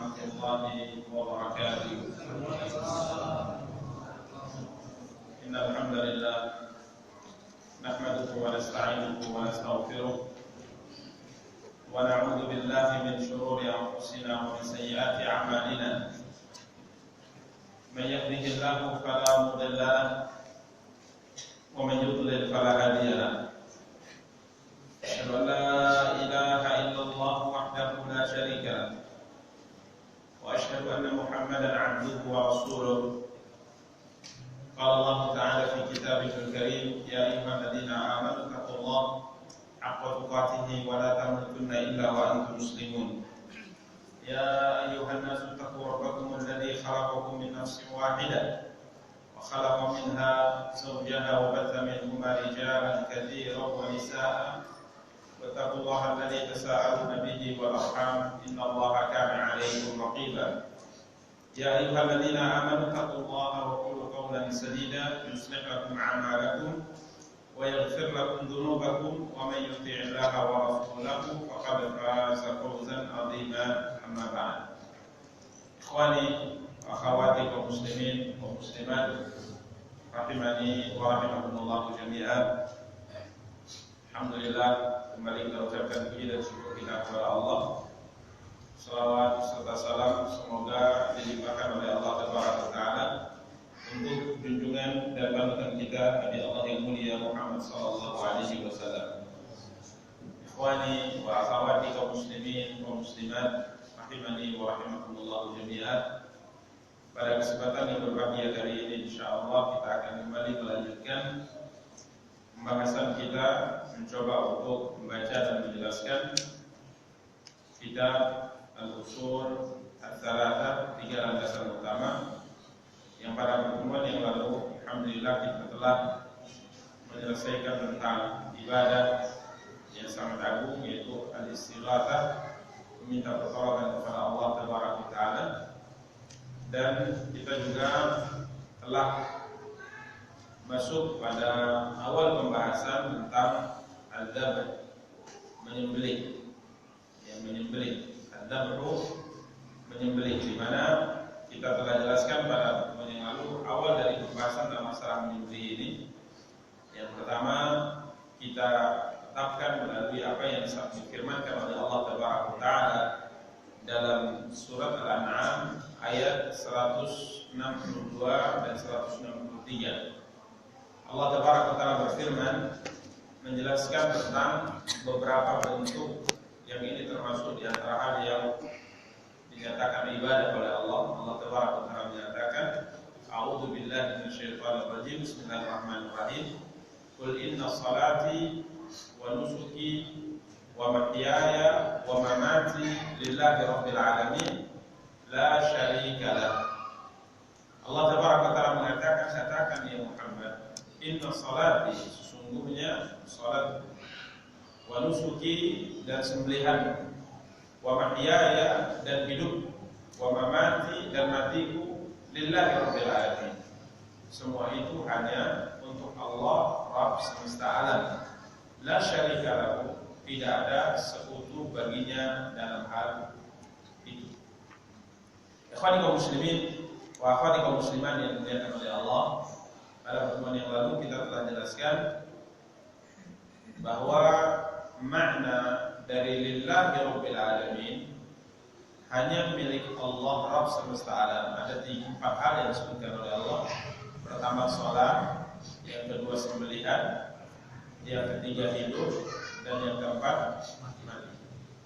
warahmatullahi wabarakatuh. Innal hamdalillah nahmaduhu wa nasta'inuhu wa nastaghfiruh wa na'udzu billahi min shururi anfusina wa min sayyiati a'malina. Man yahdihillahu fala mudilla lahu wa man yudlil fala hadiya lahu. Asyhadu an la ilaha illallah wahdahu la syarika lahu wa asyhadu anna Muhammadan 'abduhu wa rasuluh. Qala Allah ta'ala fi kitabihil karim, ya ayyuhalladzina amanu taqullaha haqqa tuqatih wa la tamutunna illa wa antum muslimun. Ya ayyuhan nasu taqu rabbakum alladzi khalaqakum min nafsin wahidah wa khalaqa minha zawjaha wa batha minhuma rijalan katsiran wa nisaa'a. واتقوا الله الذي تساءلون به والأرحام إن الله كان عليكم رقيبا. يا أيها الذين آمنوا اتقوا الله وقولوا قولا سديدا يصلح لكم أعمالكم ويغفر لكم ذنوبكم ومن يطع الله ورسوله فقد فاز فوزا عظيما. أما بعد. إخواني وأخواتي المسلمين والمسلمات rahimani wa rahimakumullah jami'an. Alhamdulillah, kembali kita ucapkan puji dan syukur kita kepada Allah. Salawat serta salam semoga dilimpahkan oleh Allah Taala untuk junjungan dan panutan kita Nabi Allah yang mulia Muhammad sallallahu alaihi wasallam. Ikhwani wa akhwati kaum muslimin wa muslimat rahimani wa rahimakumullah jami'an. Pada kesempatan yang berbahagia kali ini insyaallah kita akan kembali melanjutkan pembahasan kita, mencoba untuk membaca dan menjelaskan kitab Al-Ushul Ats-Tsalatsah, 3 landasan utama yang pada pertemuan yang lalu alhamdulillah kita telah menyelesaikan tentang ibadah yang sangat agung, yaitu al-istighatsah, meminta pertolongan kepada Allah Taala, dan kita juga telah masuk pada awal pembahasan tentang al-dzabh, menyembelih. Yang menyembelih, al-dzabh, menyembelih, di mana kita telah jelaskan pada pertemuan yang lalu awal dari pembahasan tentang masalah menyembelih ini. Yang pertama, kita tetapkan melalui apa yang difirmankan oleh Allah Taala dalam surat Al-An'am ayat 162 dan 163. Allah Taala berfirman menjelaskan tentang beberapa bentuk yang ini termasuk di antara hal yang dinyatakan ibadah oleh Allah. Allah Taala menyatakan, A'udzu billahi minasyaitonir rajim. Bismillahirrahmanirrahim. Qul inna salati wa nusuki wa mahyaya wa mamati lillahi rabbil alamin la syarika lah. Allah Taala mengatakan, katakan ya Muhammad, inna salati, sesungguhnya salat, wa nusuki, dan sembelihan, wa mahyaya, dan hidup, wa mamati, dan matiku, lillahi rabbil alamin, semua itu hanya untuk Allah Rabb semesta alam. La syarika lahu, tidak ada sekutu baginya dalam hal itu. Ikhwani kaum muslimin wa akhwati kaum muslimat yang dimuliakan oleh Allah, pada pertemuan yang lalu kita telah jelaskan bahwa makna dari lillahi rabbil alamin hanya milik Allah Rabb semesta alam. Ada 4 hal yang disebutkan oleh Allah. Pertama salat, yang kedua sembelihan, yang ketiga hidup, dan yang keempat mati.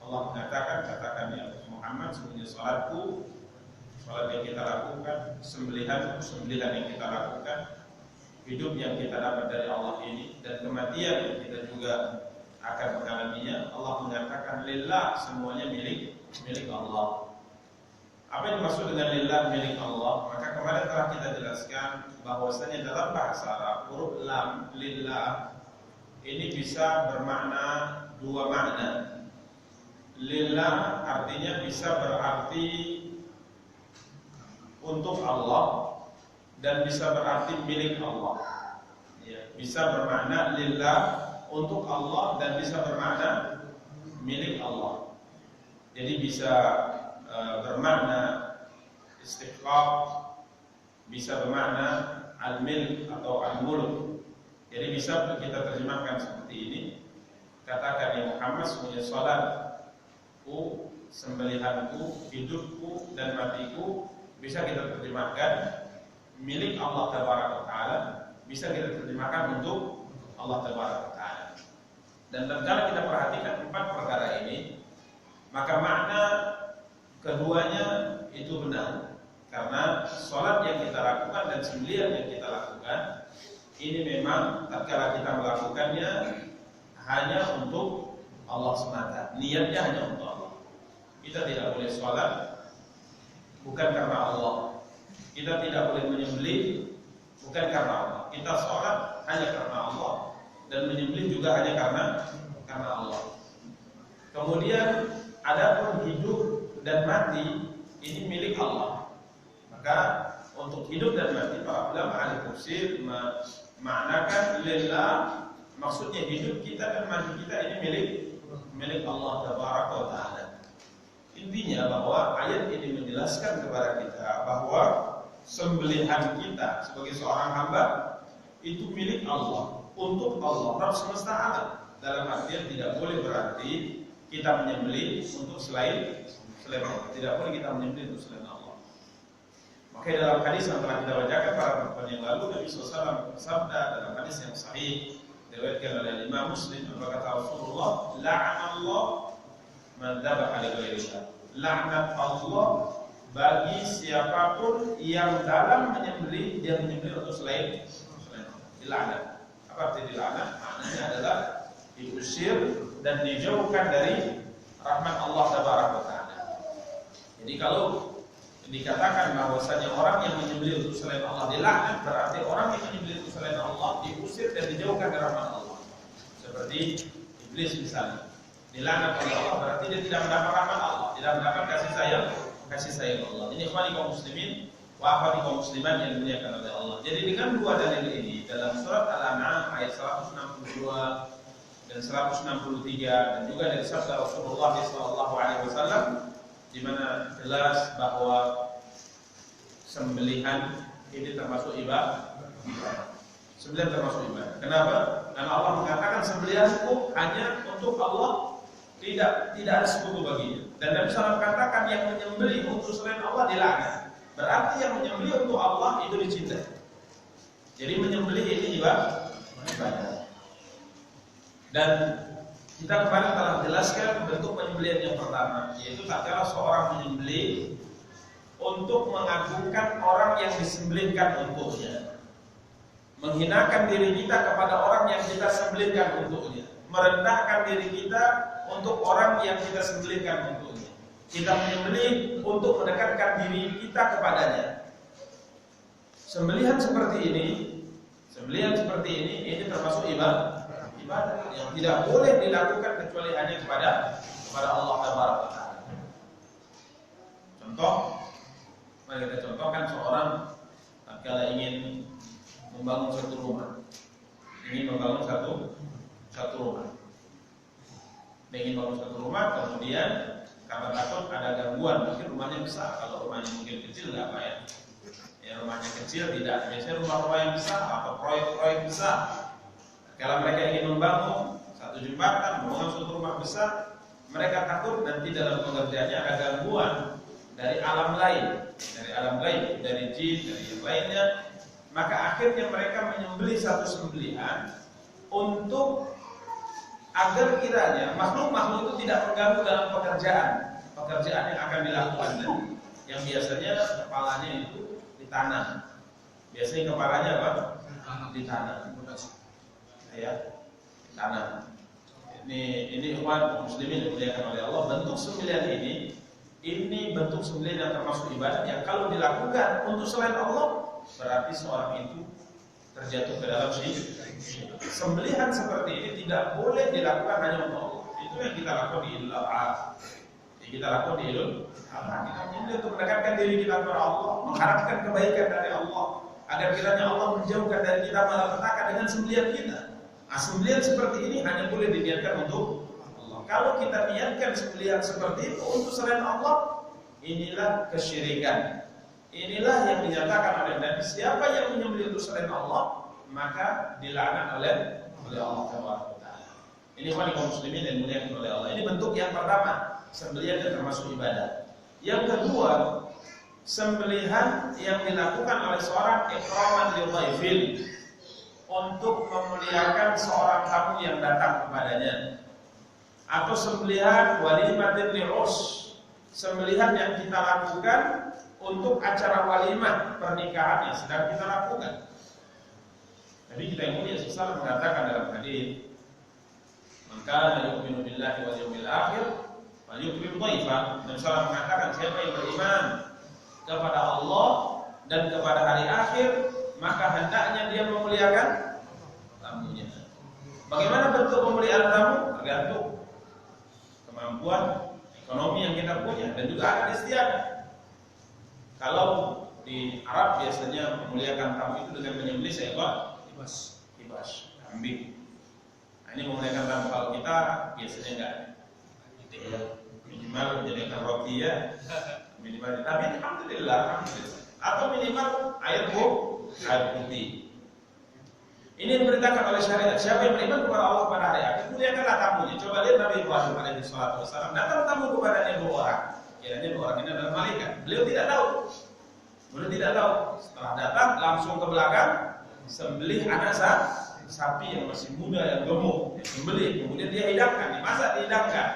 Allah mengatakan, katakan ya Muhammad, sesungguhnya salatku, salat yang kita lakukan, sembelihan yang kita lakukan, hidup yang kita dapat dari Allah ini, dan kematian yang kita juga akan mengalaminya. Allah mengatakan lillah, semuanya milik Allah. Apa yang dimaksud dengan lillah, milik Allah? Maka kemarin telah kita jelaskan bahwasanya dalam bahasa Arab huruf lam, lillah, ini bisa bermakna 2 makna. Lillah artinya bisa berarti untuk Allah dan bisa berarti milik Allah. Ya, bisa bermakna lillah, untuk Allah, dan bisa bermakna milik Allah. Jadi bisa bermakna bisa bermakna al-milk atau al-mulk. Jadi bisa kita terjemahkan seperti ini. Katakan ya Muhammad, semuanya salatku, sembelihanku, hidupku dan matiku, bisa kita terjemahkan milik Allah Tabaraka wa Ta'ala, bisa kita terjemahkan untuk Allah Tabaraka wa Ta'ala. Dan tatkala kita perhatikan 4 perkara ini, maka makna keduanya itu benar. Karena sholat yang kita lakukan dan sembelihan yang kita lakukan ini memang tatkala kita melakukannya hanya untuk Allah semata. Niatnya hanya untuk Allah. Kita tidak boleh sholat bukan karena Allah. Kita tidak boleh menyembelih bukan karena Allah. Kita sholat hanya karena Allah dan menyembelih juga hanya karena Allah. Kemudian adapun hidup dan mati ini milik Allah. Maka untuk hidup dan mati para ulama ahli tafsir maknakan lillah, maksudnya hidup kita dan mati kita ini milik Allah Tabaraka wa Ta'ala. Intinya bahwa ayat ini menjelaskan kepada kita bahwa sembelihan kita sebagai seorang hamba itu milik Allah, untuk Allah Rabb semesta alam. Dalam artian tidak boleh berarti kita menyembelih untuk selain Allah. Tidak boleh kita menyembelih untuk selain Allah. Maka dalam hadis yang telah kita bacakan pada pertemuan yang lalu, Nabi SAW bersabda dalam hadis yang sahih diriwayatkan oleh Imam Muslim, berkata Rasulullah, la'anallah man dzabaha li ghairillah. Laknat Allah bagi siapapun yang dalam menyembelih dia menyembelih untuk selain Allah. Dilaknat. Apa arti dilaknat? Maknanya adalah diusir dan dijauhkan dari rahmat Allah Tabaraka wa Ta'ala. Jadi kalau dikatakan bahwasanya orang yang menyembelih untuk selain Allah dilaknat, berarti orang yang menyembelih untuk selain Allah diusir dan dijauhkan dari rahmat Allah. Seperti iblis misalnya, dilaknat oleh Allah berarti dia tidak mendapat rahmat Allah, tidak mendapat kasih sayang Allah. Ini ikhwani kaum muslimin wa akhwati kaum muslimat yang dimuliakan oleh Allah. Jadi dengan dua dalil ini dalam surat Al-An'am ayat 162 dan 163 dan juga dari sabda Rasulullah SAW, di mana jelas bahwa sembelihan ini termasuk ibadah. Sembelihan termasuk ibadah. Kenapa? Karena Allah mengatakan sembelihanku hanya untuk Allah, tidak ada sekutu baginya. Dan Nabi SAW katakan yang menyembelih untuk selain Allah dilaknat. Berarti yang menyembelih untuk Allah itu dicintai. Jadi menyembelih ini ibadah. Dan kita kemarin telah jelaskan bentuk penyembelihan yang pertama, yaitu tatkala seorang menyembelih untuk mengagungkan orang yang disembelihkan untuknya, menghinakan diri kita kepada orang yang kita sembelihkan untuknya, merendahkan diri kita untuk orang yang kita sembelihkan untuknya. Kita menyembelih untuk mendekatkan diri kita kepadanya. Sembelihan seperti ini termasuk ibadah yang tidak boleh dilakukan kecuali hanya kepada Allah Tabaraka wa Ta'ala. Contoh, mari kita contohkan seorang tatkala ingin membangun satu rumah. Kemudian karena takut ada gangguan, mungkin rumahnya besar. Kalau rumahnya mungkin kecil nggak apa ya. Ya rumahnya kecil tidak. Biasanya rumah-rumah yang besar atau proyek-proyek besar. Kalau mereka ingin membangun satu jembatan, membangun suatu rumah besar, mereka takut nanti dalam pengerjaannya ada gangguan dari alam lain, dari jin, dari yang lainnya. Maka akhirnya mereka menyembelih satu sembelihan untuk agar kiranya makhluk-makhluk itu tidak mengganggu dalam pekerjaan yang akan dilakukan. Dan yang biasanya kepalanya itu ditanam. Biasanya kepalanya apa? Ditanam. Ya, tanam. Ini umat muslimin yang dimuliakan oleh Allah. Bentuk sembelihan ini bentuk sembelihan yang termasuk ibadah yang kalau dilakukan untuk selain Allah berarti seorang itu terjatuh ke dalam syirik. Sembelihan seperti ini tidak boleh dilakukan hanya untuk Allah. Itu yang kita lakukan di Idul Adha. Kita menyembelih untuk mendekatkan diri kita kepada Allah, mengharapkan kebaikan dari Allah, agar kiranya Allah menjauhkan dari kita malapetaka dengan sembelihan kita. Sembelihan seperti ini hanya boleh diniatkan untuk Allah. Kalau kita niatkan sembelihan seperti itu untuk selain Allah, inilah kesyirikan. Inilah yang dinyatakan oleh Nabi, siapa yang menyembelih untuk selain Allah, maka dilaknat oleh Allah Taala. Ini kaum muslimin yang dimuliakan oleh Allah. Ini bentuk yang pertama, sembelihan yang termasuk ibadah. Yang kedua, sembelihan yang dilakukan oleh seorang ikraman lil dhaifil, untuk memuliakan seorang tamu yang datang kepadanya. Atau sembelihan walimatin li'urs, sembelihan yang kita lakukan untuk acara walimah pernikahan yang sedang kita lakukan. Jadi kita yang mulia sesal mengatakan dalam hadis, "Man kana yu'minu billahi wal yawmil akhir falyukrim dhaifa." Nabi sallallahu mengatakan, siapa yang beriman kepada Allah dan kepada hari akhir, maka hendaknya dia memuliakan tamunya. Bagaimana bentuk pemuliaan tamu? Tergantung kemampuan ekonomi yang kita punya dan juga adat istiadat. Kalau di Arab biasanya memuliakan tamu itu dengan menyembelih seekor kibas, kambing. Nah, ini memuliakan tamu. Kalau kita biasanya enggak, minimal menjadikan roti ya, minimal. Tapi alhamdulillah. Atau minimal air putih. Ini diperintahkan oleh syariat. Siapa yang beriman kepada Allah pada hari akhir, muliakanlah tamunya. Coba lihat Nabi Ibrahim alaihi salatu wasallam, datang tamu kepadanya 2 orang. Kiranya 2 orang ini adalah malaikat. Beliau tidak tahu. Setelah datang langsung ke belakang, sembelih anak sapi yang masih muda yang gemuk, sembelih. Kemudian dia hidangkan, dimasak, dihidangkan.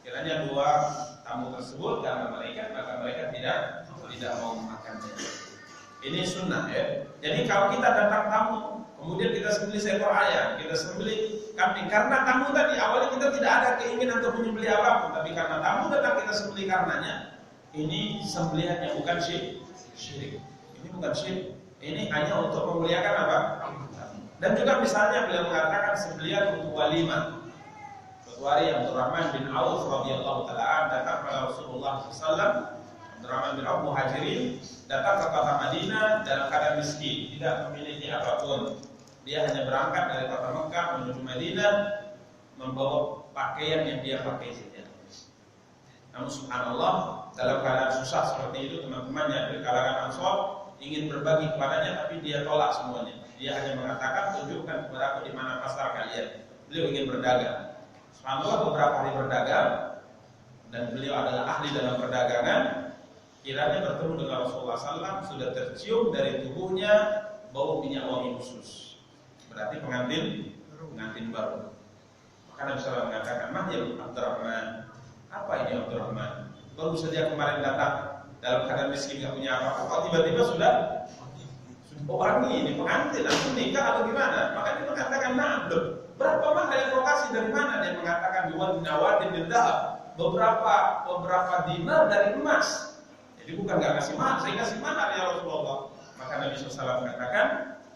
Kiranya 2 tamu tersebut karena malaikat, maka mereka tidak mau memakannya. Ini sunnah ya. Jadi kalau kita datang tamu, kemudian kita sembelih seekor ayam, kita sembelih kambing, karena tamu tadi awalnya kita tidak ada keinginan untuk menyembelih apapun, tapi karena tamu datang kita sembelih karenanya. Ini sembelihannya bukan syirik. Ini bukan syirik. Ini hanya untuk memuliakan apa? Dan juga misalnya beliau mengatakan sembelihan untuk walimah. Suatu hari Abdurrahman bin Auf radhiyallahu taala datang kepada Rasulullah SAW. Abdurrahman bin Auf muhajirin datang ke kota Madinah dalam keadaan miskin, tidak memiliki apapun. Dia hanya berangkat dari kota Mekah menuju Madinah membawa pakaian yang dia pakai saja. Namun subhanallah, dalam keadaan susah seperti itu, teman-temannya dari kalangan Ansor ingin berbagi kepadanya, tapi dia tolak semuanya. Dia hanya mengatakan, tunjukkan kepada aku di mana pasar kalian. Beliau ingin berdagang. Subhanallah, beberapa hari berdagang, dan beliau adalah ahli dalam perdagangan. Kiranya bertemu dengan Rasulullah SAW, sudah tercium dari tubuhnya bau minyak wangi khusus. Berarti pengantin baru. Maka Nabi SAW mengatakan, "Mahya Abdurrahman." Apa ini Abdurrahman? Baru saja kemarin datang dalam keadaan miskin, gak punya apa-apa, kalau tiba-tiba sudah wangi, ini pengantin, aku nikah atau gimana? Maka dia mengatakan, "Nah, berapa mahal yang kau kasih, dari mana?" Dia mengatakan, "Diwan nawadin bin dahab." Beberapa dinar dari emas. Jadi bukan gak kasih mahal, saya kasih mahal ya Rasulullah. Maka Nabi SAW mengatakan,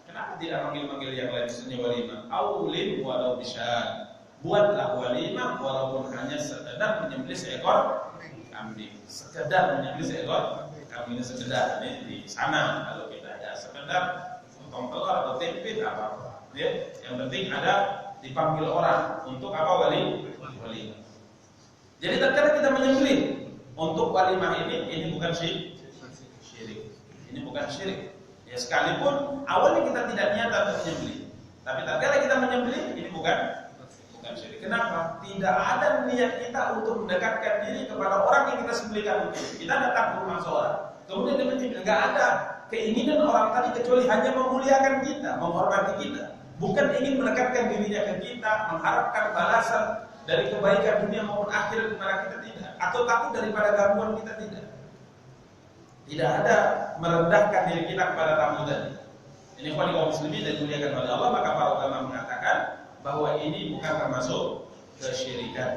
kenapa tidak manggil-manggil yang lain, misalnya walimah? Aulin walau bisyad. Buatlah walimah walaupun hanya sekedar menyembelih seekor kambing. Sekedar menyembelih seekor kambing, sekedar ini di sana. Kalau kita ya sekedar potong telur atau tempe apa-apa. Ya, yang penting ada dipanggil orang untuk apa? Walimah. Jadi terkadang kita menyembelih untuk walimah ini bukan syirik. Ini bukan syirik. Ya sekalipun awalnya kita tidak niat untuk menyembelih, tapi tatkala kita menyembelih ini bukan syirik. Kenapa? Tidak ada niat kita untuk mendekatkan diri kepada orang yang kita sembelihkan itu. Kita datang ke rumah seorang, kemudian dia menyembelih. Enggak ada keinginan orang tadi kecuali hanya memuliakan kita, menghormati kita. Bukan ingin mendekatkan dirinya ke kita, mengharapkan balasan dari kebaikan dunia maupun akhirat kepada kita, tidak. Atau takut daripada gangguan kita, tidak. Tidak ada merendahkan diri kita kepada tamu tadi. Ini kaum muslimin dan dimuliakan oleh Allah. Maka para ulama mengatakan bahwa ini bukan termasuk kesyirikan.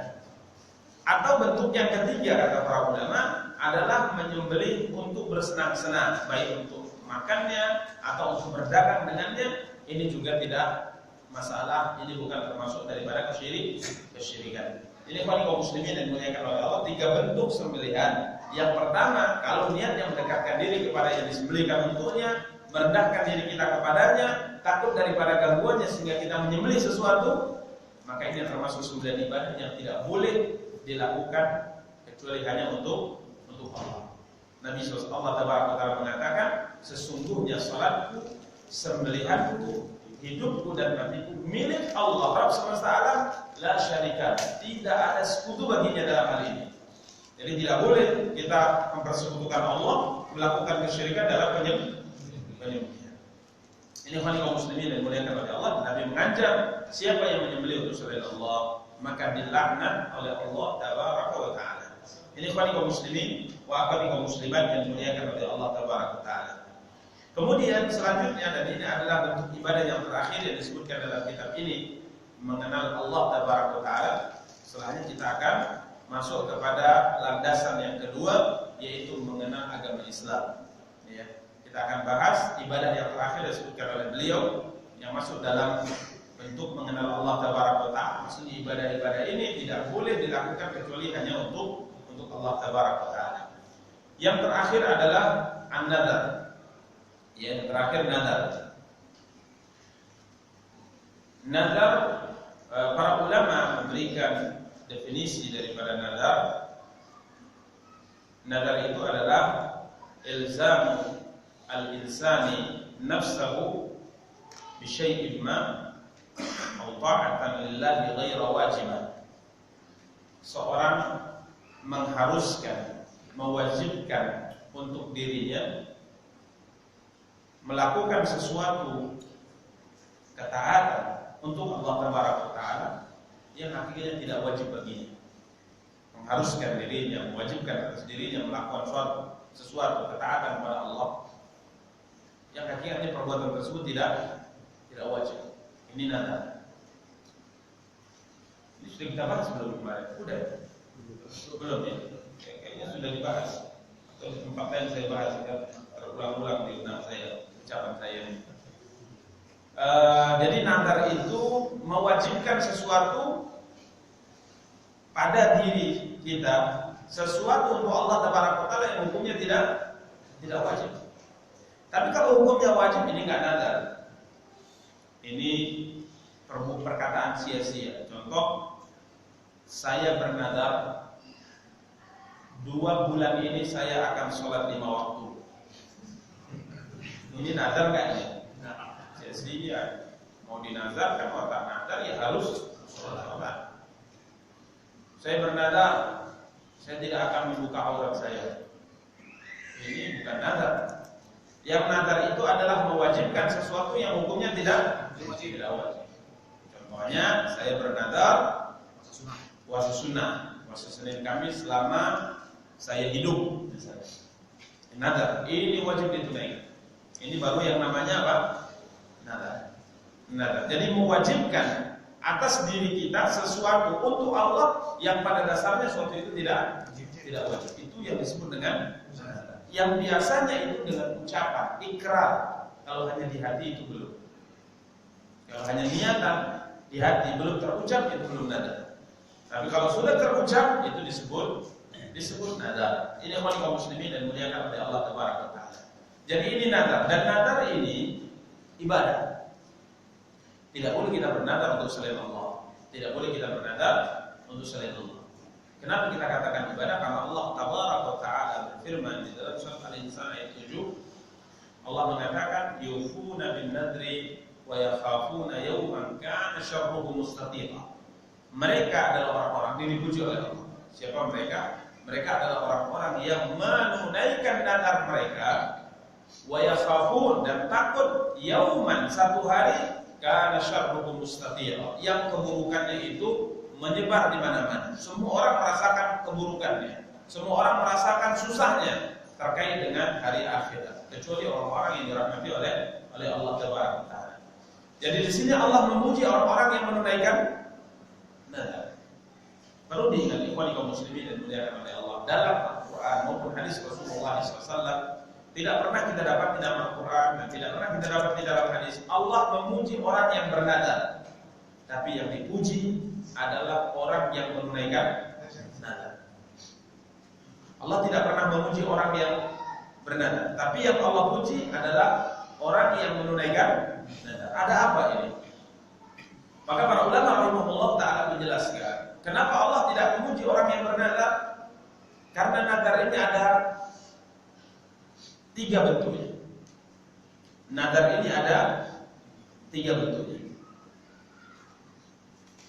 Atau bentuk yang ketiga kata para ulama adalah menyembelih untuk bersenang-senang, baik untuk makannya atau untuk berdagang dengannya. Ini juga tidak masalah, ini bukan termasuk daripada kesyirikan. Ini kaum muslimin dan dimuliakan oleh Allah, 3 bentuk sembelihan. Yang pertama, kalau niatnya mendekatkan diri kepada yang disembelihkan untuknya, merendahkan diri kita kepadanya, takut daripada gangguannya sehingga kita menyembelih sesuatu, maka ini termasuk sembelihan ibadah yang tidak boleh dilakukan kecuali hanya untuk Allah. Nabi Nabi SAW Allah mengatakan, sesungguhnya salatku, sembelihanku, hidupku dan matiku milik Allah Rabb semesta alam, la syarika, tidak ada sekutu baginya dalam hal ini. Jadi tidak boleh kita mempersekutukan Allah, melakukan kesyirikan dalam penyembelihan. Ini kaum muslimin yang dimuliakan oleh Allah. Nabi mengajar siapa yang menyembelih untuk selain Allah, maka dilaknat oleh Allah tabaraka wa taala. Ini kaum muslimin wa kaum muslimat yang dimuliakan oleh Allah tabaraka wa taala. Kemudian selanjutnya, dan ini adalah bentuk ibadah yang terakhir yang disebutkan dalam kitab ini, mengenal Allah tabaraka wa taala. Setelahnya kita akan masuk kepada landasan yang kedua, yaitu mengenal agama Islam. Ya, kita akan bahas ibadah yang terakhir yang disebutkan oleh beliau, yang masuk dalam bentuk mengenal Allah tabaraka wa taala. Maksudnya ibadah-ibadah ini tidak boleh dilakukan kecuali hanya untuk Allah tabaraka wa taala. Yang terakhir adalah an-nadar. Ya, yang terakhir nadar. Nadar, para ulama memberikan definisi daripada nadar. Nadar itu adalah ilzamu al-insani nafsahu bi syai'in ma aw ta'atan lillahi ghaira wajiban. Seorang mengharuskan, mewajibkan untuk dirinya melakukan sesuatu ketaatan untuk Allah taala yang akhirnya tidak wajib baginya. Mengharuskan dirinya, mewajibkan atas dirinya melakukan sesuatu ketaatan kepada Allah yang akhirnya perbuatan tersebut tidak wajib. Ini nadar. Ini sudah kita bahas belum kemarin? Udah? Belum ya? Kayaknya sudah dibahas. Atau di tempat lain saya bahas ya, terulang-ulang di benak saya, ucapan saya ini. Jadi nadar itu mewajibkan sesuatu pada diri kita, sesuatu untuk Allah taala yang hukumnya tidak wajib. Tapi kalau hukumnya wajib, ini nggak nadar. Ini perkataan sia-sia. Contoh, saya bernadar 2 bulan ini saya akan sholat 5 waktu. Ini nadar nggak ya? Sia-sia. Mau dinazarkan atau tak nadar ya harus sholat. Saya bernadar, saya tidak akan membuka aurat saya. Ini bukan nadar. Yang nadar itu adalah mewajibkan sesuatu yang hukumnya tidak wajib. Contohnya, saya bernadar puasa sunnah, puasa Senin Kamis selama saya hidup. Nadar, ini wajib ditunaikan. Ini baru yang namanya apa? Nadar. Jadi mewajibkan atas diri kita sesuatu untuk Allah yang pada dasarnya sesuatu itu tidak wajib. Itu yang disebut dengan nadar. Yang biasanya itu dengan ucapan, ikrar. Kalau hanya di hati itu belum. Kalau hanya niatan di hati belum terucap, itu belum nadar. Tapi kalau sudah terucap, itu disebut nadar. Ini kaum muslimin dan muliakan oleh Allah tabaraka wa taala. Jadi ini nadar, dan nadar ini ibadah. Tidak boleh kita bernadar untuk selain Allah. Tidak boleh kita bernadar untuk selain Allah. Kenapa kita katakan ibadah? Karena Allah tabaraka wa taala berfirman di dalam surat Al-Insan ayat 7, Allah mengatakan yufuna bin nadri wa yakhafuna yawman kana syarruhu mustatira. Mereka adalah orang-orang yang dipuji oleh Allah. Siapa mereka? Mereka adalah orang-orang yang menunaikan nadar mereka, wa yakhafun, dan takut yauman, satu hari, kana syarruhu mustatira, yang keburukannya itu menyebar di mana-mana. Semua orang merasakan keburukannya. Semua orang merasakan susahnya terkait dengan hari akhirat, kecuali orang-orang yang dirahmati oleh Allah tabaraka taala. Jadi di sini Allah memuji orang-orang yang menunaikan nadar. Perlu diingat ikhwan kaum muslimin dan dimuliakan oleh Allah, dalam Al-Qur'an maupun hadis Rasulullah SAW tidak pernah kita dapat di dalam Al-Qur'an dan tidak pernah kita dapat di dalam hadis Allah memuji orang yang bernadar. Tapi yang dipuji adalah orang yang menunaikan nadar. Allah tidak pernah memuji orang yang bernadar, tapi yang Allah puji adalah orang yang menunaikan nadar. Ada apa ini? Maka para ulama rahimahullah taala menjelaskan, kenapa Allah tidak memuji orang yang bernadar? Karena nadar ini ada 3 bentuknya. Nadar ini ada 3 bentuknya.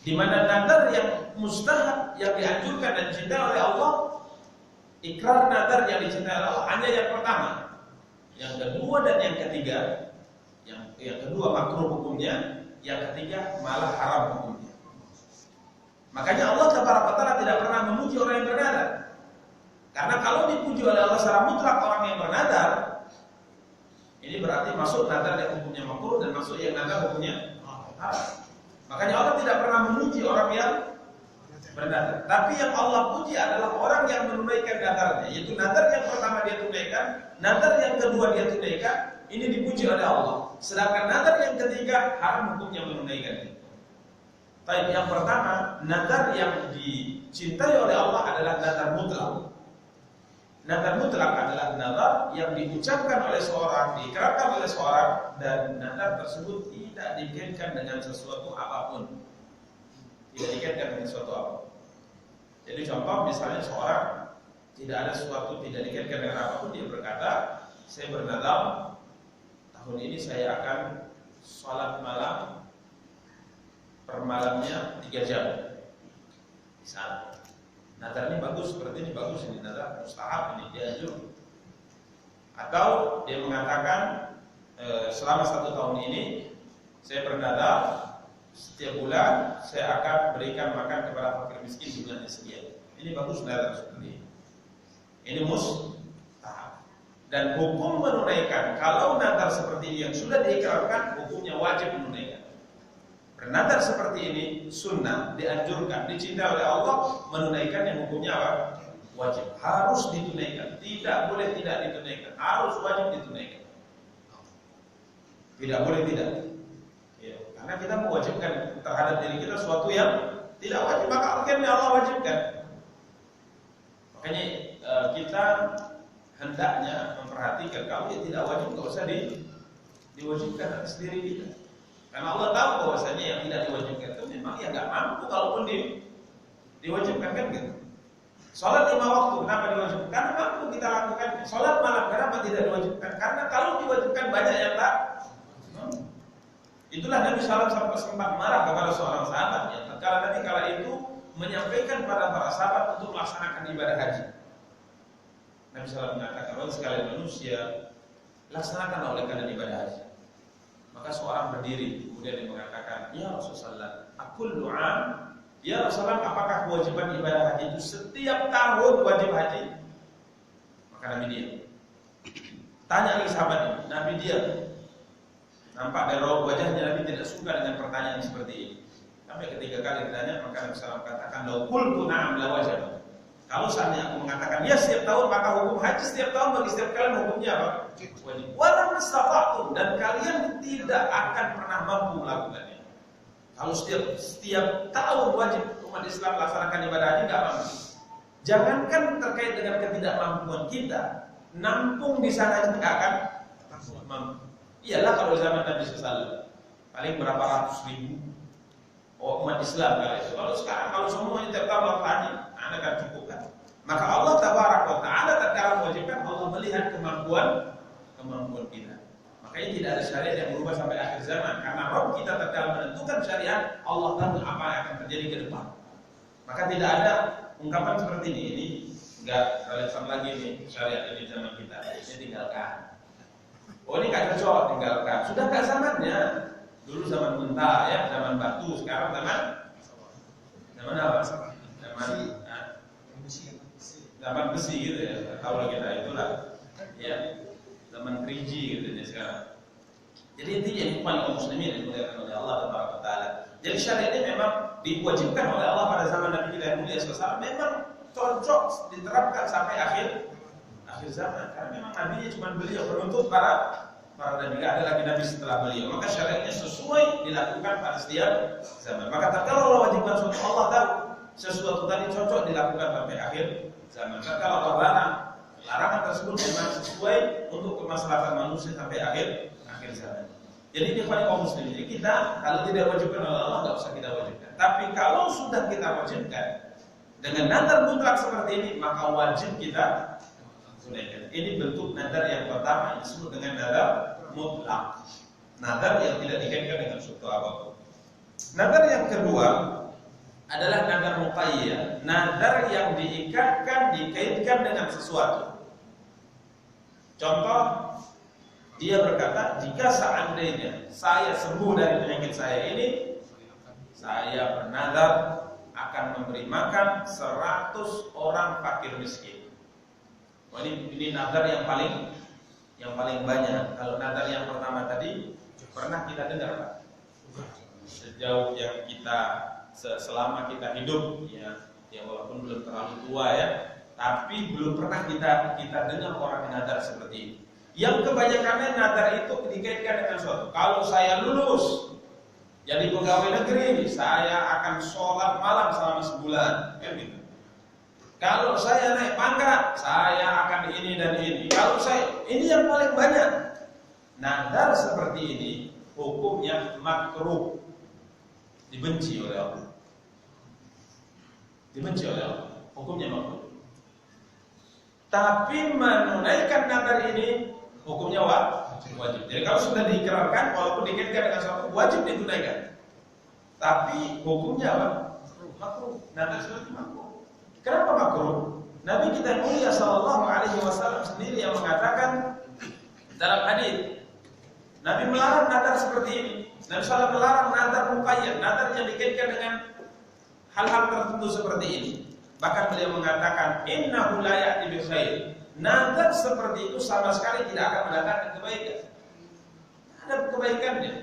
Di mana nadar yang mustahab, yang dianjurkan dan dicintai oleh Allah, ikrar nadar yang dicintai oleh Allah hanya yang pertama. Yang kedua dan yang ketiga, yang kedua makruh hukumnya, yang ketiga malah haram hukumnya. Makanya Allah Taala tidak pernah memuji orang yang bernadar. Karena kalau dipuji oleh Allah secara mutlak orang yang bernadar, ini berarti masuk nadar yang hukumnya makruh dan masuk yang nadar hukumnya haram. Makanya Allah tidak pernah memuji orang yang bernadar. Tapi yang Allah puji adalah orang yang menunaikan nadarnya. Yaitu nadar yang pertama dia tunaikan, nadar yang kedua dia tunaikan, ini dipuji oleh Allah. Sedangkan nadar yang ketiga haram hukumnya menunaikannya. Tapi yang pertama, nadar yang dicintai oleh Allah adalah nadar mutlak. Nadar mutlak adalah nadar yang diucapkan oleh seorang, diikrarkan oleh seorang, dan nadar tersebut tidak dikaitkan dengan sesuatu apapun. Tidak dikaitkan dengan sesuatu apapun. Jadi contoh misalnya seorang tidak ada sesuatu, tidak dikaitkan dengan apapun, dia berkata, saya bernadar tahun ini saya akan sholat malam per malamnya 3 jam. Misalnya nadar ini bagus, seperti ini bagus, ini nadar mustahab, ini dianjur. Atau dia mengatakan selama 1 tahun ini saya bernadar setiap bulan saya akan berikan makan kepada fakir miskin jumlahnya sekian. Ini bagus nadar seperti ini. Ini mustahab. Dan hukum menunaikan, kalau nadar seperti ini yang sudah diikrarkan, hukumnya wajib menunaikan. Bernadar seperti ini sunnah, dianjurkan, dicintai oleh Allah, menunaikan yang hukumnya apa? Wajib, harus ditunaikan. Tidak boleh tidak ditunaikan, harus wajib ditunaikan. Tidak boleh tidak. Ya, karena kita mewajibkan terhadap diri kita sesuatu yang tidak wajib, maka akhirnya Allah wajibkan. Makanya kita hendaknya memperhatikan, kalau dia tidak wajib, nggak usah diwajibkan atas diri kita. Karena Allah tahu bahwasanya yang tidak diwajibkan itu memang ya nggak mampu, kalaupun diwajibkan kan gitu. Sholat 5 waktu kenapa diwajibkan? Karena mampu kita lakukan. Sholat malam kenapa tidak diwajibkan? Karena kalau diwajibkan banyak yang tak. Itulah Nabi SAW sempat marah kepada seorang sahabat yang tatkala Nabi kala itu menyampaikan pada para sahabat untuk melaksanakan ibadah haji. Nabi SAW mengatakan, "Wahai sekalian manusia, laksanakan oleh kalian ibadah haji." Maka seorang berdiri, kemudian dia mengatakan, "Ya Rasulullah, aqul du'am, ya Rasulullah, apakah kewajiban ibadah haji itu setiap tahun wajib haji?" Maka Nabi diam. Tanya lagi sahabat ini, Nabi diam. Nampak dari raut wajahnya Nabi tidak suka dengan pertanyaan seperti ini. Sampai ketiga kali ditanya, maka Nabi SAW katakan, "Lau qultu na'am la wajib." Kalau seandainya aku mengatakan ya setiap tahun, maka hukum haji setiap tahun bagi setiap kalian hukumnya apa? Wajib. Walam istata'tum, dan kalian tidak akan pernah mampu melakukannya. Kalau setiap tahun wajib umat Islam melaksanakan ibadah haji, nggak mampu. Jangankan terkait dengan ketidakmampuan kita, nampung di sana juga akan mampu. Iyalah kalau zaman Nabi SAW paling berapa ratus ribu umat Islam kali itu. Kalau sekarang kalau semuanya tiap tahun melakukan haji, Anda akan cukupkan. Maka Allah Tabaraka wa Ta'ala tatkala mewajibkan, Allah melihat kemampuan kita. Makanya tidak ada syariat yang berubah sampai akhir zaman. Karena Rabb kita tatkala menentukan syariat, Allah tahu apa yang akan terjadi ke depan. Maka tidak ada ungkapan seperti ini. Ini enggak relevan lagi nih syariat ini zaman kita. Ini tinggalkan. Oh ini enggak cocok, tinggalkan. Sudah enggak zamannya. Dulu zaman unta ya, zaman batu. Sekarang zaman apa? Zaman besi gitu ya. Tahu lagi kita itulah. Ya. Zaman 3G gitu ya sekarang. Jadi intinya bukan kaum muslimin yang dimuliakan oleh Allah Taala. Jadi syariat ini memang diwajibkan oleh Allah pada zaman Nabi kita yang mulia SAW, memang cocok diterapkan sampai akhir zaman. Karena memang nabinya cuma beliau, penuntut para nabi, nggak ada lagi nabi setelah beliau. Maka syariatnya sesuai dilakukan pada setiap zaman. Maka tatkala Allah wajibkan sesuatu, Allah tahu sesuatu tadi cocok dilakukan sampai akhir zaman. Tatkala Allah larang, larangan tersebut memang sesuai untuk kemaslahatan manusia sampai akhir zaman. Jadi ini kaum muslimin. Jadi kita kalau tidak wajibkan oleh Allah nggak usah kita wajibkan. Tapi kalau sudah kita wajibkan dengan nadar mutlak seperti ini, maka wajib kita tunaikan. Ini bentuk nadar yang pertama, disebut dengan nadar mutlak. Nadar yang tidak dikaitkan dengan suatu apapun. Nadar yang kedua adalah nadar muqayyad, nadar yang dikaitkan dengan sesuatu. Contoh, dia berkata, jika seandainya saya sembuh dari penyakit saya ini, saya bernadar akan memberi makan 100 orang fakir miskin. Oh, ini nadar yang paling banyak. Kalau nadar yang pertama tadi pernah kita dengar, Pak? Sejauh yang kita selama kita hidup, ya walaupun belum terlalu tua ya, tapi belum pernah kita dengar orang nadar seperti ini. Yang kebanyakannya nadar itu dikaitkan dengan suatu. Kalau saya lulus jadi pegawai negeri, saya akan sholat malam selama sebulan, kan gitu. Kalau saya naik pangkat, saya akan ini dan ini. Kalau ini yang paling banyak. Nadar seperti ini hukumnya makruh, dibenci oleh Allah. Dibenci oleh Allah, hukumnya makruh. Tapi menunaikan nadar ini hukumnya wajib. Jadi kalau sudah diikrarkan, walaupun dikaitkan dengan sesuatu, wajib ditunaikan. Tapi hukumnya apa? Makruh. Nadar seperti makruh. Kenapa makruh? Nabi kita mulia sallallahu alaihi wasallam sendiri yang mengatakan dalam hadis, Nabi melarang nadar seperti ini. Nabi sallallahu melarang nadar muqayyad, nadar yang dikaitkan dengan hal-hal tertentu seperti ini. Bahkan beliau mengatakan, innahu la ya'ti bi khair. Nadar seperti itu sama sekali tidak akan mendatangkan kebaikan. Ada kebaikannya.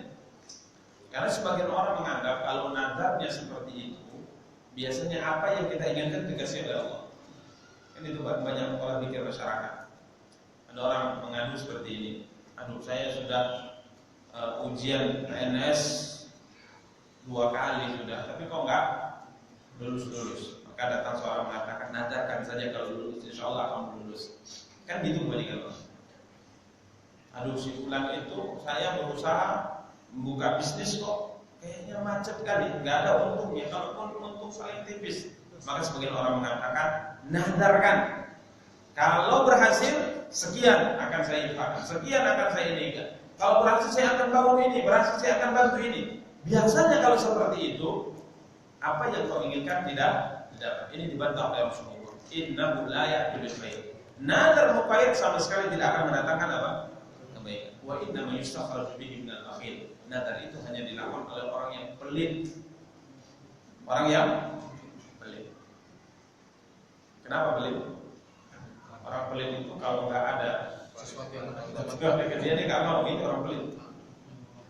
Karena sebagian orang menganggap kalau nadarnya seperti itu, biasanya apa yang kita inginkan dikasih oleh Allah. Kan itu banyak pola pikir masyarakat. Ada orang mengadu seperti ini. Aduh, saya sudah ujian PNS 2 kali sudah, tapi kok enggak lulus. Maka datang seorang mengatakan, nadarkan saja kalau lulus, insya Allah akan lulus. Kan gitu kebalikan Allah. Aduh, si fulan itu saya berusaha membuka bisnis kok kayaknya macet kali, nggak ada untungnya. Kalaupun untung paling tipis. Maka sebagian orang mengatakan, nadarkan kalau berhasil sekian akan saya infakkan, sekian akan saya inikan. Kalau berhasil saya akan bangun ini, berhasil saya akan bantu ini. Biasanya kalau seperti itu, apa yang kau inginkan tidak dapat. Ini dibantah oleh Rasulullah. Innahu la ya'ti bil khair. Nadar muqayyad sama sekali tidak akan mendatangkan apa? Kebaikan. Wa inna ma yustakhraju bihi minal bakhil. Nadar itu hanya dilakukan oleh orang yang pelit. Orang yang pelit. Kenapa pelit? Orang pelit itu kalau nggak ada sesuatu yang dia nggak mau, itu orang pelit.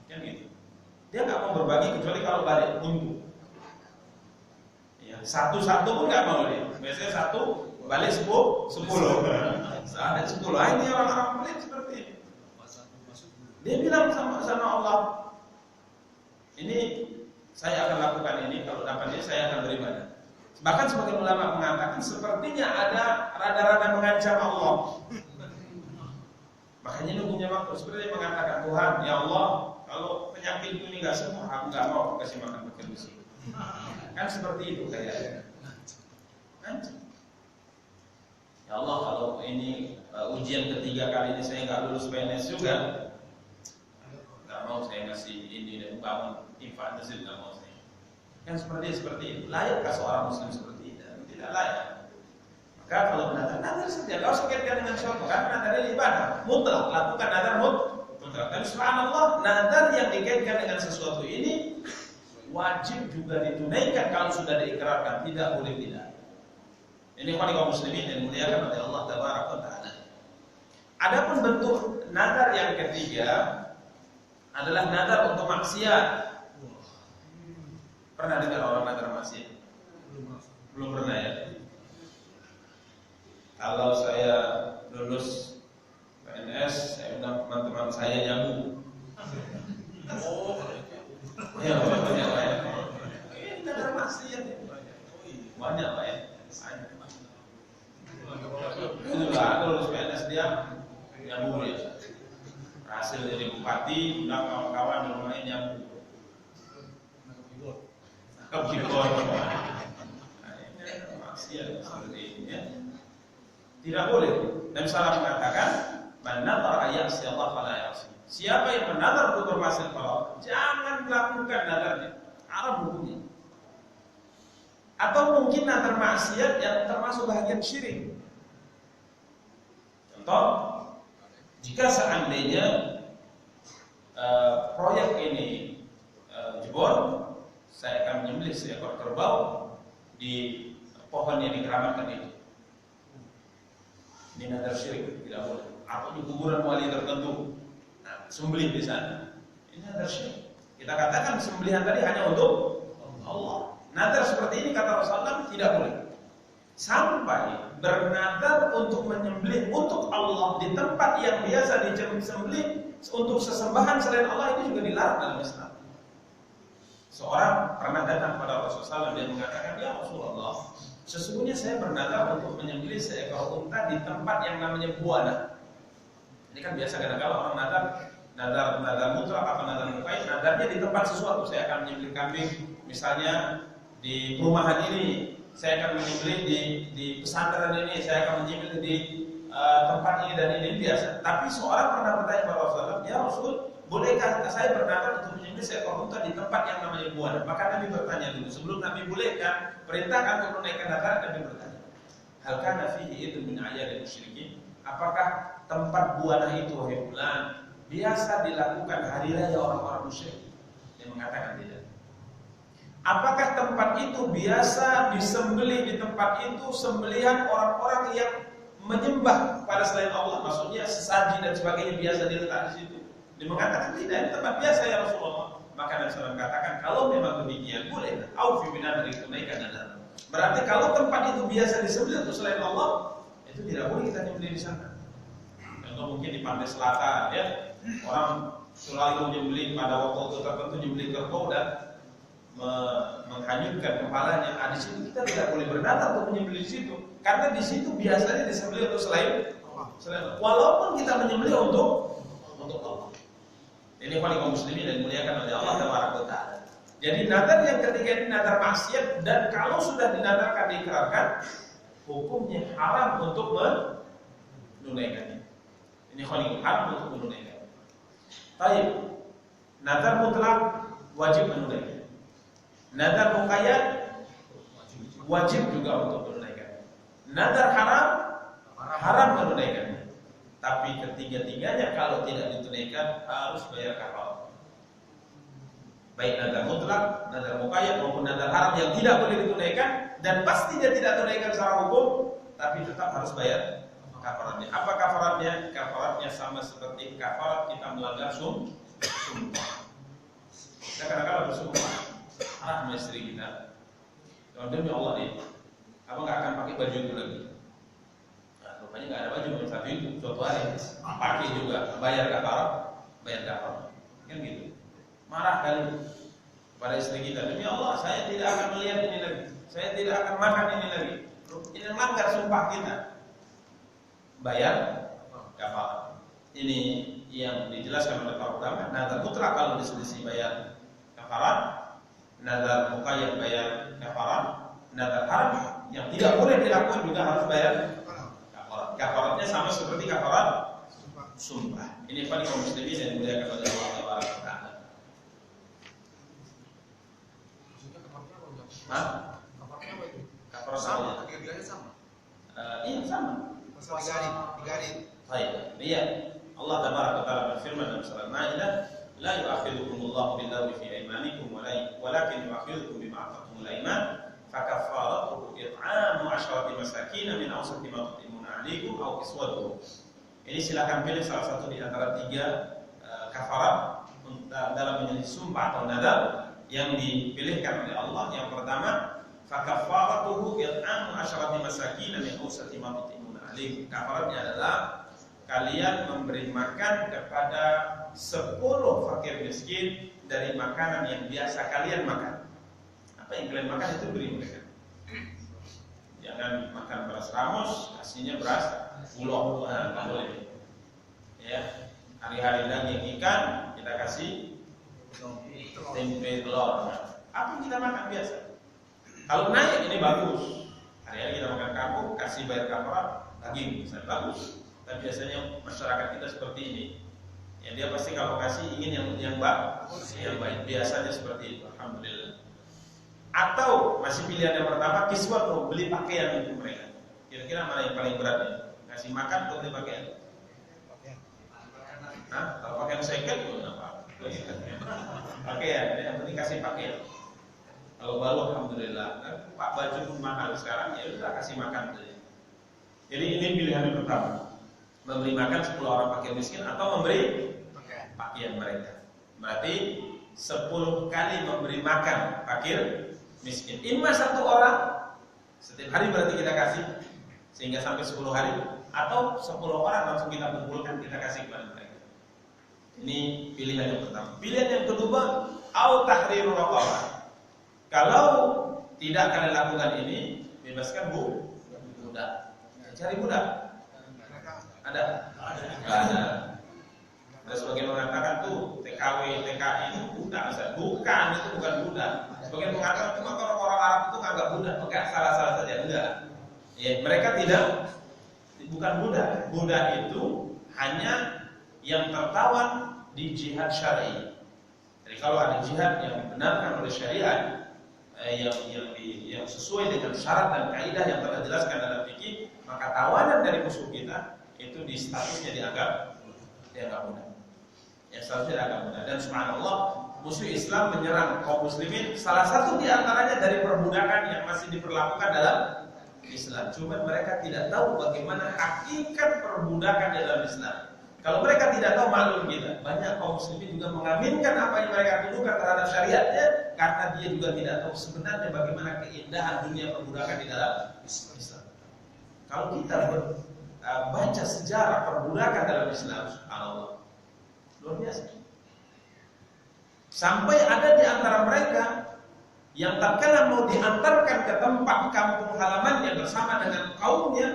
Kan gitu. Dia nggak mau berbagi kecuali kalau balik untung. Ya, satu-satu pun nggak mau dia. Biasanya satu balik 10. Ada 10. Ini orang-orang pelit seperti ini. Dia bilang sama Allah, ini saya akan lakukan ini, kalau dapat ini saya akan beribadah. Bahkan sebagian ulama mengatakan sepertinya ada rada-rada mengancam Allah. Makanya ini hukumnya makruh. Seperti dia mengatakan, Tuhan, ya Allah, kalau penyakitku ini nggak sembuh, aku nggak mau kasih makan fakir miskin. Kan seperti itu kayaknya. Ya Allah, kalau ini ujian ketiga kali ini saya nggak lulus PNS juga, nggak mau saya ngasih ini dan bangun infak masjid, nggak mau saya. Kan seperti itu. Layakkah seorang muslim seperti itu? Tidak layak. Maka kalau nadar saja, kalau sekiranya dengan syurga, karena nadar ini ibadah mutlak, lakukan nadar mutlak. Dan subhanallah, nadar yang dikaitkan dengan sesuatu ini wajib juga ditunaikan kalau sudah diikrarkan, tidak boleh tidak. Ini kaum muslimin yang dimuliakan oleh Allah Tabaraka wa Taala. Adapun bentuk nadar yang ketiga adalah nadar untuk maksiat. Pernah dengar orang nadar maksiat? Belum pernah ya. Kalau saya lulus PNS, saya undang teman-teman saya nyabu. Ya, banyak Pak ya. Ini nadar maksiat ya. Banyak Pak ya. Itulah lulus PNS dia nyabu ya. Hasil jadi bupati, undang kawan-kawan di rumahnya nyabu. Kebikor. Nah, ini maksiat seperti ini ya. Tidak boleh. Nabi SAW mengatakan, "Man nadhara ya'si Allah fala ya'si." Siapa yang menadar untuk bermaksiat kepada Allah, jangan melakukan nadarnya. Haram hukumnya. Atau mungkin nadar maksiat yang termasuk bahagian syirik. Contoh, jika seandainya proyek ini jebol, saya akan menyembelih seekor kerbau di pohon yang dikeramatkan itu. Ini nadar syirik, tidak boleh. Atau di kuburan wali tertentu, sembelih di sana. Ini nadar syirik. Kita katakan sembelihan tadi hanya untuk Allah. Nadar seperti ini kata Rasulullah tidak boleh. Sampai bernadar untuk menyembelih untuk Allah di tempat yang biasa disembelih untuk sesembahan selain Allah, ini juga dilarang dalam Islam. Seorang pernah datang kepada Rasulullah dan mengatakan, "Ya Rasulullah, sesungguhnya saya bernadar untuk menyembelih seekor unta di tempat yang namanya buana." Ini kan biasa kadang-kadang orang nadar mutlak atau nadar muqayyad, nadarnya di tempat sesuatu. Saya akan menyembelih kambing misalnya di perumahan ini, saya akan menyembelih di pesantren ini, saya akan menyembelih di tempat ini dan ini biasa. Tapi seorang pernah bertanya kepada Rasulullah, "Ya Rasul, bolehkah saya bernadar untuk menyembelih seekor unta di tempat yang namanya buana?" Maka Nabi bertanya dulu, sebelum Nabi bolehkan, perintahkan untuk menaikkan nadar, Nabi bertanya, "Hal kana fihi idun min ayadil musyrikin?" Apakah tempat buana itu, wahai fulan, biasa dilakukan hari raya orang-orang musyrik? Dia mengatakan tidak. Apakah tempat itu biasa disembelih di tempat itu sembelihan orang-orang yang menyembah pada selain Allah, maksudnya sesaji dan sebagainya biasa diletak di situ? Dia mengatakan tidak, ini tempat biasa ya Rasulullah. Maka Nabi SAW mengatakan, kalau memang demikian boleh, aufi binadri, tunaikan nadar. Berarti kalau tempat itu biasa disembelih untuk selain Allah, itu tidak boleh kita nyembelih di sana. Contoh mungkin di pantai selatan, ya, orang selalu nyembelih pada waktu tertentu, nyembelih kerbau dan menghanyutkan kepalanya. Di situ kita tidak boleh bernadar untuk menyembelih di situ, karena di situ biasanya disembelih untuk selain Allah. Walaupun kita menyembelih untuk Allah. Ini kaum muslimin yang dimuliakan oleh Allah Taala. Jadi nadar yang ketiga ini nadar maksiat, dan kalau sudah dinadarkan diikrarkan, hukumnya haram untuk menunaikannya. Ini haram untuk menunaikannya. Baik, nadar mutlak wajib menunaikan. Nadar muqayyad wajib juga untuk menunaikan. Nadar haram menunaikannya. Tapi ketiga-tiganya kalau tidak ditunaikan harus bayar kafarat. Baik nadar mutlak, nadar muqayyad maupun nadar haram yang tidak boleh ditunaikan dan pasti dia tidak tunaikan secara hukum, tapi tetap harus bayar kafaratnya. Apa kafaratnya? Kafaratnya sama seperti kafarat kita melanggar sumpah. Kita kadang-kadang bersumpah sama istri kita, kalau demi Allah nih, apa nggak akan pakai baju itu lagi? Nah, rupanya nggak ada baju satu itu, suatu hari pakai juga, bayar kafarat, kan gitu. Marah kali pada istri kita, demi Allah saya tidak akan melihat ini lagi, saya tidak akan makan ini lagi. Ini melanggar sumpah kita, bayar kafarat. Ini yang dijelaskan oleh para ulama. Nadar mutlak kalau diselisih bayar kafarat, nadar muqayyad bayar kafarat, nadar haram yang tidak boleh dilakukan juga harus bayar kafarat. Kafaratnya sama seperti kafarat sumpah. Ini kaum muslimin yang dimuliakan oleh Allah Taala. Kafarat sama. Tiga-tiganya sama. Iya sama. Tiga hari. Baik. Iya. Allah Taala berfirman dalam surah Al-Maidah, "La yu'akhidukumullahu billaghwi fi aymanikum walakin yu'akhidukum bima 'aqadtumul ayman, fakaffaratuhu it'amu 'asharati masakin min awsati ma tu'imuna 'alaykum aw kiswatuhum." Ini silakan pilih salah satu di antara tiga kafarat dalam menjadi sumpah atau nadar yang dipilihkan oleh Allah. Yang pertama, fakaffaratuhu it'amu 'asharati masakin min awsati ma tu'imuna 'alaykum. Kafaratnya adalah kalian memberi makan kepada 10 fakir miskin dari makanan yang biasa kalian makan. Apa yang kalian makan itu beri mereka. Jangan makan beras ramus, kasihnya beras bulog. Nggak boleh. Ya, hari-hari daging ikan kita kasih tempe telur. Apa yang kita makan biasa? Kalau naik ini bagus. Hari-hari kita makan kangkung, kasih bayar kafarat daging, misalnya bagus. Tapi biasanya masyarakat kita seperti ini. Ya dia pasti kalau kasih ingin yang baik. Biasanya seperti itu. Alhamdulillah. Atau masih pilihan yang pertama, kiswah, beli pakaian untuk mereka. Kira-kira mana yang paling berat ya? Kasih makan atau beli pakaian? Kalau pakaian second apa? Pakaian, yang penting kasih pakaian. Kalau baru alhamdulillah. Pak baju pun mahal sekarang, ya udah kasih makan saja. Jadi ini pilihan yang pertama. Memberi makan 10 orang fakir miskin atau memberi pakaian mereka. Berarti 10 kali memberi makan fakir miskin. Imma 1 orang setiap hari berarti kita kasih sehingga sampai 10 hari, atau 10 orang langsung kita kumpulkan kita kasih kepada mereka. Ini pilihan yang pertama. Pilihan yang kedua, au tahriru raqabah. Kalau tidak kalian lakukan ini, bebaskan budak. Cari budak. Ada? Ada. Ada sebagian mengatakan tuh TKW, TKI itu budak. Bukan, itu bukan budak. Sebagian mengatakan cuma orang Arab itu nggak budak. Enggak, salah saja. Enggak. Ya, mereka bukan budak. Budak itu hanya yang tertawan di jihad syar'i. Jadi kalau ada jihad yang dibenarkan oleh syariat, yang sesuai dengan syarat dan kaidah yang telah dijelaskan dalam fikih, maka tawanan dari musuh kita itu di statusnya dianggap mudah. Ya, statusnya dianggap mudah. Dan subhanallah, musuh Islam menyerang kaum muslimin, salah satu di antaranya dari perbudakan yang masih diperlakukan dalam Islam. Cuma mereka tidak tahu bagaimana hakikat perbudakan dalam Islam. Kalau mereka tidak tahu, maklum kita, banyak kaum muslimin juga mengaminkan apa yang mereka tuduhkan terhadap syariatnya, karena dia juga tidak tahu sebenarnya bagaimana keindahan dunia perbudakan di dalam Islam. Kalau kita baca sejarah perbudakan dalam Islam, subhanallah, luar biasa. Sampai ada di antara mereka yang tatkala mau diantarkan ke tempat kampung halamannya bersama dengan kaumnya,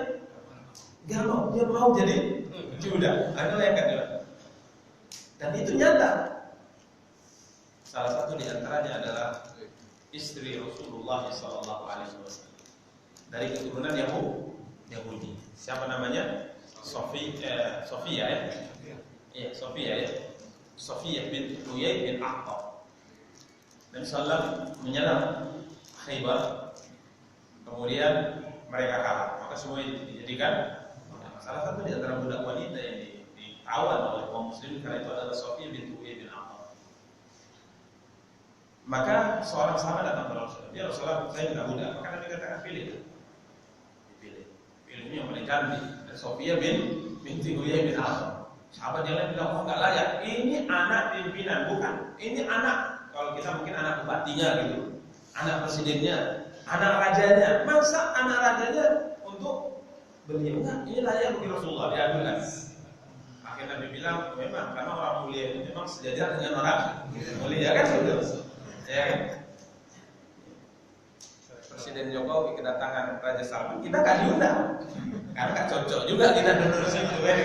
dia mau jadi budak. Ada yang kedua. Dan itu nyata. Salah satu di antaranya adalah istri Rasulullah SAW dari keturunan Yahudi. Siapa namanya? Sofia ya. Iya, Sofia ya. Sofia bin Huyai bin Akhtab. Nabi sallallahu menyerang Khaybar. Kemudian mereka kalah. Maka semua dijadikan salah satu di antara budak wanita yang ditawan oleh kaum muslimin karena itu adalah Sofia bin Huyai bin Akhtab. Maka seorang sahabat datang kepada Rasulullah. Ya Rasulullah, saya minta budak. Maka Nabi katakan pilih. Pilihnya yang paling cantik. Sofia binti Huyai bin Akhtab. Sahabat yang lain bilang, oh nggak layak. Ini anak pimpinan, bukan. Ini anak, kalau kita mungkin anak bupatinya gitu, anak presidennya, anak rajanya. Masa anak rajanya untuk beliau? Enggak, ini layak bagi Rasulullah, diambilkan. Akhirnya Nabi bilang, memang karena orang mulia itu memang sejajar dengan orang mulia, kan gitu. Ya kan? Presiden Jokowi kedatangan Raja Salman, kita nggak diundang, karena nggak cocok juga kita duduk di situ, kan?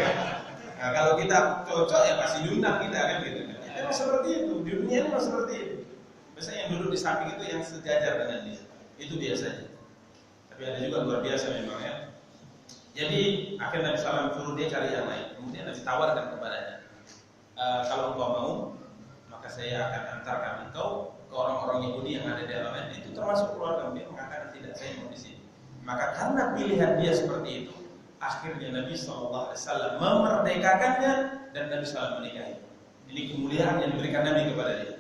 Nah, kalau kita cocok ya pasti diundang kita, kan gitu. Memang seperti itu, di dunia memang seperti itu. Biasanya yang duduk di samping itu yang sejajar dengan dia, itu biasanya. Tapi ada juga luar biasa memang ya. Jadi akhirnya Nabi SAW suruh dia cari yang lain. Kemudian Nabi tawarkan kepadanya, kalau engkau mau, maka saya akan antarkan engkau ke orang-orang Yahudi yang ada di dalamnya. Itu termasuk keluarga. Dia mengatakan tidak, saya mau di sini. Maka karena pilihan dia seperti itu, akhirnya Nabi SAW memerdekakannya dan Nabi SAW menikahi. Ini kemuliaan yang diberikan Nabi kepada dia.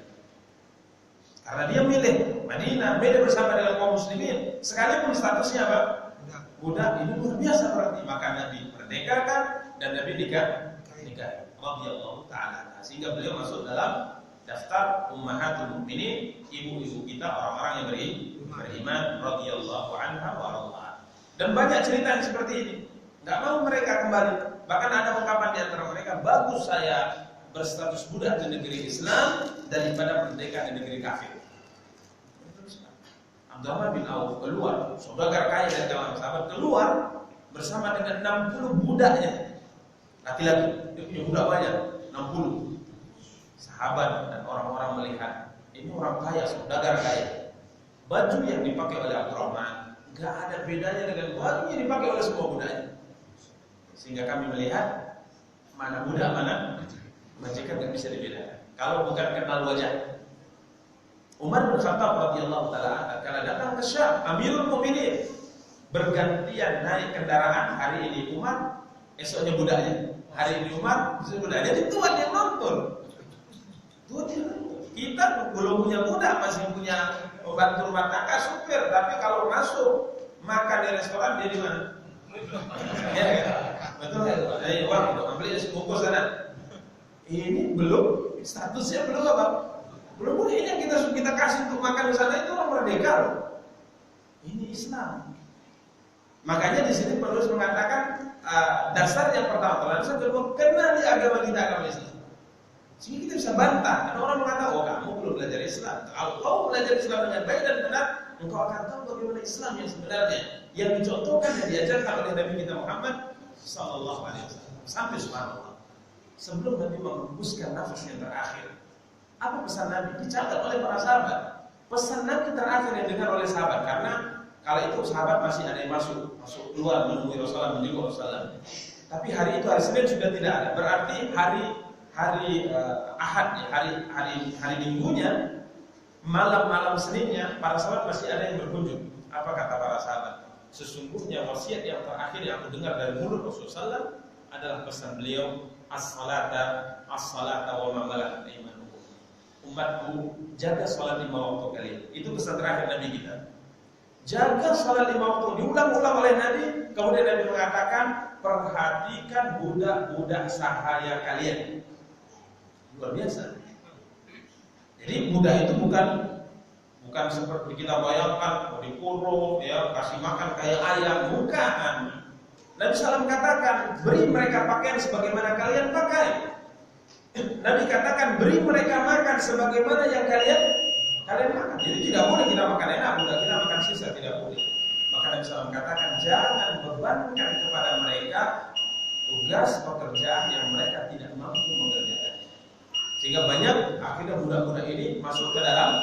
Karena dia milih Madinah, milih bersama dengan kaum muslimin, sekalipun statusnya apa? Budak. Ini luar biasa berarti. Maka Nabi merdekakan dan Nabi nikahi. Radhiyallahu ta'ala. Sehingga beliau masuk dalam daftar ummahatul mukminin, ibu-ibu kita, orang-orang yang beriman, radhiyallahu anha wa radha. Dan banyak cerita yang seperti ini. Nggak mau mereka kembali. Bahkan ada ungkapan di antara mereka, bagus saya berstatus budak di negeri Islam daripada merdeka di negeri kafir. Abdurrahman bin Auf keluar, saudagar kaya dari kalangan sahabat, keluar bersama dengan 60 budaknya, laki-laki. Dia punya budak banyak, 60. Sahabat dan orang-orang melihat, ini orang kaya, saudagar kaya. Baju yang dipakai oleh Abdurrahman nggak ada bedanya dengan baju yang dipakai oleh semua budaknya. Sehingga kami melihat mana budak, mana majikan nggak bisa dibedakan. Kalau bukan kenal wajah. Umar bin Khattab radhiyallahu taala kala datang ke Syam, Amirul Mukminin, bergantian naik kendaraan. Hari ini Umar, esoknya budaknya. Hari ini Umar, besok budaknya. Jadi tuan yang nonton. Tuan yang nonton. Kita belum punya budak, masih punya pembantu rumah tangga, supir. Tapi kalau masuk makan di restoran, dia di mana? Ya, betul ya. Dari uang untuk ambil bungkus sana. Ini belum statusnya belum apa? Belum boleh. Ini yang kita kasih untuk makan di sana itu orang merdeka loh. Ini Islam. Makanya di sini penulis mengatakan dasar yang pertama toleransi, kedua kenali agama kita, agama Islam. Sehingga kita bisa bantah. Ada orang mengatakan, oh kamu belum belajar Islam. Kalau kau belajar Islam dengan baik dan benar, engkau akan tahu bagaimana Islam yang sebenarnya, yang dicontohkan dan diajarkan oleh Nabi kita Muhammad Sallallahu Alaihi Wasallam. Sampai subhanallah, sebelum Nabi menghembuskan nafas yang terakhir, apa pesan Nabi? Dicatat oleh para sahabat. Pesan Nabi terakhir yang dengar oleh sahabat, karena kala itu sahabat masih ada yang masuk keluar menunggu Rasulullah, menunggu Rasulullah. Tapi hari itu, hari Senin sudah tidak ada. Berarti hari Ahad, hari Minggunya, malam Seninnya, para sahabat masih ada yang berkunjung. Apa kata para sahabat? Sesungguhnya wasiat yang terakhir yang aku dengar dari mulut Rasulullah SAW adalah pesan beliau, as-salata wa ma malakat aymanukum. Umatku, jaga salat 5 waktu kalian. Itu pesan terakhir Nabi kita. Jaga salat 5 waktu. Diulang-ulang oleh Nabi. Kemudian Nabi mengatakan, perhatikan budak-budak sahaya kalian. Luar biasa. Jadi budak itu bukan seperti kita bayangkan dikurung, ya kasih makan kayak ayam, bukan. Nabi SAW katakan, beri mereka pakaian sebagaimana kalian pakai. Nabi katakan, beri mereka makan sebagaimana yang kalian makan. Jadi tidak boleh kita makan enak, budak kita makan sisa, tidak boleh. Maka Nabi SAW katakan, jangan bebankan kepada mereka tugas pekerjaan yang mereka tidak mampu mengerjakan. Sehingga banyak akhirnya budak-budak ini masuk ke dalam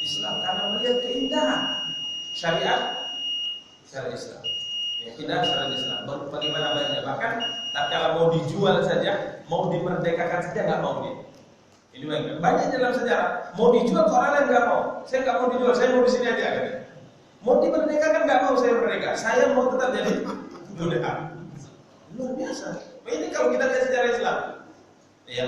Islam karena melihat keindahan syariat Islam. Ya, keindahan syariat Islam. Bagaimana baiknya, bahkan kalau mau dijual saja, mau dimerdekakan saja nggak mau dia. Ini banyak dalam sejarah. Mau dijual ke orang lain nggak mau. Saya nggak mau dijual, saya mau di sini aja. Kan? Mau dimerdekakan nggak mau saya merdeka. Saya mau tetap jadi budak. Luar biasa. Ini kalau kita lihat sejarah Islam, ya.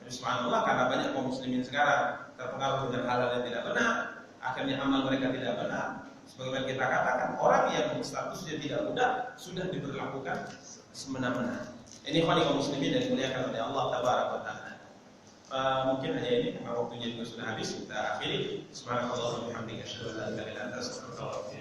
Subhanallah, karena banyak kaum muslimin sekarang terpengaruh dengan hal yang tidak benar, akhirnya amal mereka tidak benar. Sebagaimana kita katakan, orang yang statusnya tidak budak sudah diberlakukan semena-mena. Ini kaum muslimin yang dimuliakan oleh Allah Tabaraka wa Taala. Mungkin hanya ini, karena waktunya juga sudah habis. Kita akhiri. Subhanallah wa bihamdihi, asyhadu an la ilaha illa anta, astaghfiruka wa atubu ilaik.